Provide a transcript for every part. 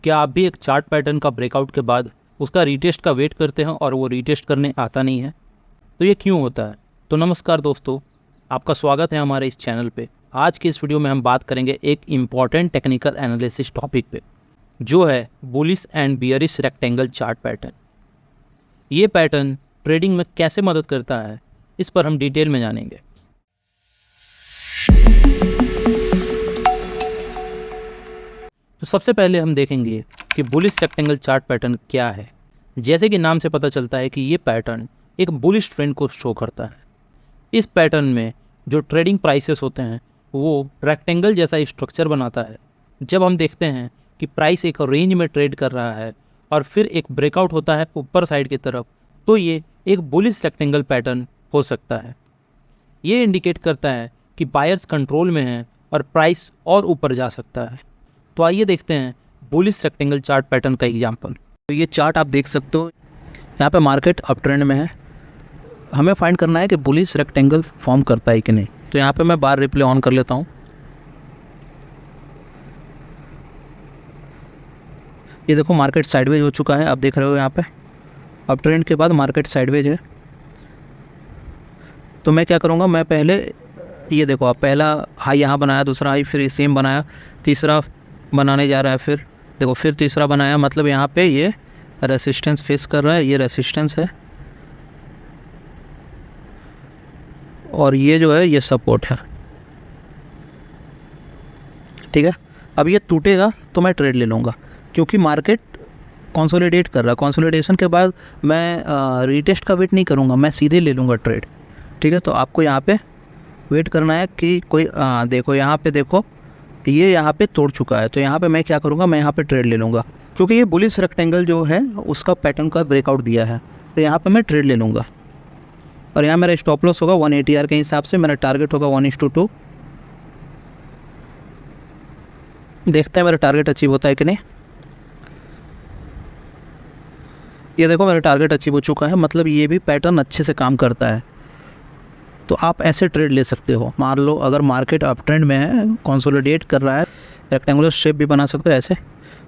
क्या आप भी एक चार्ट पैटर्न का ब्रेकआउट के बाद उसका रीटेस्ट का वेट करते हैं और वो रीटेस्ट करने आता नहीं है? तो ये क्यों होता है? तो नमस्कार दोस्तों, आपका स्वागत है हमारे इस चैनल पे। आज की इस वीडियो में हम बात करेंगे एक इम्पॉर्टेंट टेक्निकल एनालिसिस टॉपिक पे, जो है bullish and bearish rectangle chart pattern. ये पैटर्न ट्रेडिंग में कैसे मदद करता है, इस पर हम डिटेल में जानेंगे। तो सबसे पहले हम देखेंगे कि बुलिश रेक्टेंगल चार्ट पैटर्न क्या है। जैसे कि नाम से पता चलता है कि ये पैटर्न एक बुलिश ट्रेंड को शो करता है। इस पैटर्न में जो ट्रेडिंग प्राइसेस होते हैं वो रेक्टेंगल जैसा स्ट्रक्चर बनाता है। जब हम देखते हैं कि प्राइस एक रेंज में ट्रेड कर रहा है और फिर एक ब्रेकआउट होता है ऊपर साइड की तरफ, तो ये एक बुलिश रेक्टेंगल पैटर्न हो सकता है। ये इंडिकेट करता है कि बायर्स कंट्रोल में हैं और प्राइस और ऊपर जा सकता है। तो आइए देखते हैं बुलिश रेक्टेंगल चार्ट पैटर्न का एग्जांपल। तो ये चार्ट आप देख सकते हो, यहाँ पे मार्केट अप ट्रेंड में है। हमें फाइंड करना है कि बुलिश रेक्टेंगल फॉर्म करता है कि नहीं। तो यहाँ पे मैं बार रिप्ले ऑन कर लेता हूँ। ये देखो मार्केट साइडवेज हो चुका है, आप देख रहे हो यहाँ पे अप ट्रेंड के बाद मार्केट साइडवेज है। तो मैं क्या करूँगा, मैं पहले ये देखो, आप पहला हाई यहाँ बनाया, दूसरा हाई फिर सेम बनाया, तीसरा बनाने जा रहा है, फिर देखो फिर तीसरा बनाया। मतलब यहाँ पे ये रेसिस्टेंस फेस कर रहा है, ये रेसिस्टेंस है और ये जो है ये सपोर्ट है। ठीक है, अब ये टूटेगा तो मैं ट्रेड ले लूँगा, क्योंकि मार्केट कंसोलिडेट कर रहा है। कंसोलिडेशन के बाद मैं रीटेस्ट का वेट नहीं करूँगा, मैं सीधे ले लूँगा ट्रेड। ठीक है, तो आपको यहाँ पे वेट करना है कि कोई देखो यहाँ पे देखो ये यहाँ पे तोड़ चुका है। तो यहाँ पे मैं क्या करूँगा, मैं यहाँ पे ट्रेड ले लूँगा, क्योंकि ये बुलिश रेक्टेंगल जो है उसका पैटर्न का ब्रेकआउट दिया है। तो यहाँ पे मैं ट्रेड ले लूँगा और यहाँ मेरा स्टॉप लॉस होगा 180 आर के हिसाब से। मेरा टारगेट होगा 1:2। देखते हैं मेरा टारगेट अचीव होता है कि नहीं। ये देखो मेरा टारगेट अचीव हो चुका है, मतलब ये भी पैटर्न अच्छे से काम करता है। तो आप ऐसे ट्रेड ले सकते हो। मान लो अगर मार्केट अप ट्रेंड में है, कंसोलिडेट कर रहा है, रेक्टेंगुलर शेप भी बना सकते हो ऐसे।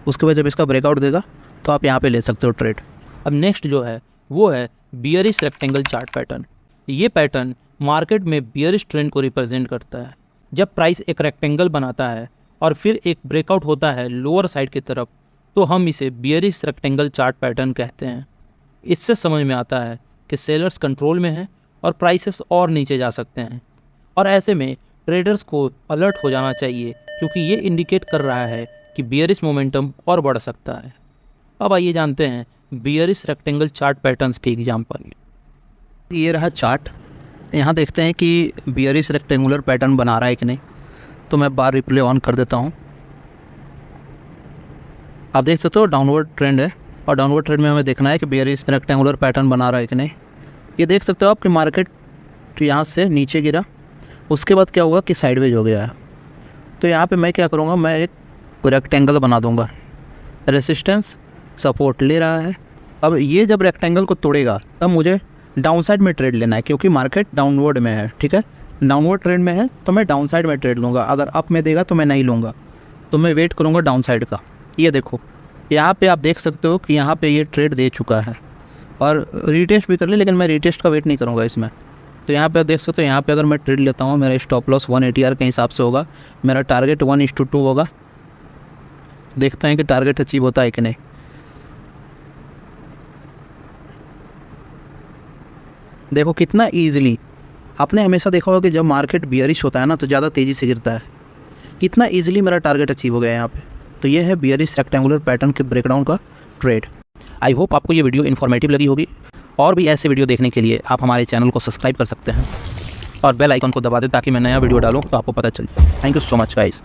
उसके बाद जब इसका ब्रेकआउट देगा तो आप यहाँ पे ले सकते हो ट्रेड। अब नेक्स्ट जो है वो है बियरिश रेक्टेंगल चार्ट पैटर्न। ये पैटर्न मार्केट में बियरिश ट्रेंड को रिप्रेजेंट करता है। जब प्राइस एक रेक्टेंगल बनाता है और फिर एक ब्रेकआउट होता है लोअर साइड की तरफ, तो हम इसे बियरिश रेक्टेंगल चार्ट पैटर्न कहते हैं। इससे समझ में आता है कि सेलर्स कंट्रोल में हैं और प्राइसेस और नीचे जा सकते हैं, और ऐसे में ट्रेडर्स को अलर्ट हो जाना चाहिए, क्योंकि ये इंडिकेट कर रहा है कि बियरिश मोमेंटम और बढ़ सकता है। अब आइए जानते हैं बियरिश रेक्टेंगल चार्ट पैटर्न्स के एग्जांपल। ये रहा चार्ट, यहाँ देखते हैं कि बियरिश रेक्टेंगुलर पैटर्न बना रहा है कि नहीं। तो मैं बार रिप्ले ऑन कर देता हूँ। आप देख सकते हो डाउनवर्ड ट्रेंड है, और डाउनवर्ड ट्रेंड में हमें देखना है कि बियरिश रेक्टेंगुलर पैटर्न बना रहा है कि नहीं। ये देख सकते हो आप कि मार्केट यहाँ से नीचे गिरा, उसके बाद क्या होगा कि साइडवेज हो गया है। तो यहाँ पे मैं क्या करूँगा, मैं एक रेक्टेंगल बना दूँगा। रेसिस्टेंस सपोर्ट ले रहा है। अब ये जब रेक्टेंगल को तोड़ेगा तब मुझे डाउन साइड में ट्रेड लेना है, क्योंकि मार्केट डाउनवर्ड में है। ठीक है, डाउनवर्ड ट्रेंड में है तो मैं डाउन साइड में ट्रेड लूँगा। अगर अप में देगा तो मैं नहीं लूँगा, तो मैं वेट करूँगा डाउन साइड का। ये देखो यहाँ पे आप देख सकते हो कि यहाँ पे ये ट्रेड दे चुका है और रीटेस्ट भी कर ले, लेकिन मैं रीटेस्ट का वेट नहीं करूँगा इसमें। तो यहाँ पे आप देख सकते हो, यहाँ पे अगर मैं ट्रेड लेता हूँ, मेरा स्टॉप लॉस 180 आर के हिसाब से होगा। मेरा टारगेट 1:2 होगा। देखते हैं कि टारगेट अचीव होता है कि नहीं। देखो कितना ईजिली, आपने हमेशा देखा होगा कि जब मार्केट बियरिश होता है ना तो ज़्यादा तेज़ी से गिरता है। कितना ईजिली मेरा टारगेट अचीव हो गया यहाँ पे। तो ये है बियरिश रेक्टेंगुलर पैटर्न के ब्रेकडाउन का ट्रेड। आई होप आपको ये वीडियो इन्फॉर्मेटिव लगी होगी। और भी ऐसे वीडियो देखने के लिए आप हमारे चैनल को सब्सक्राइब कर सकते हैं और बेल आइकन को दबा दें, ताकि मैं नया वीडियो डालूँ तो आपको पता चले। Thank you so much guys.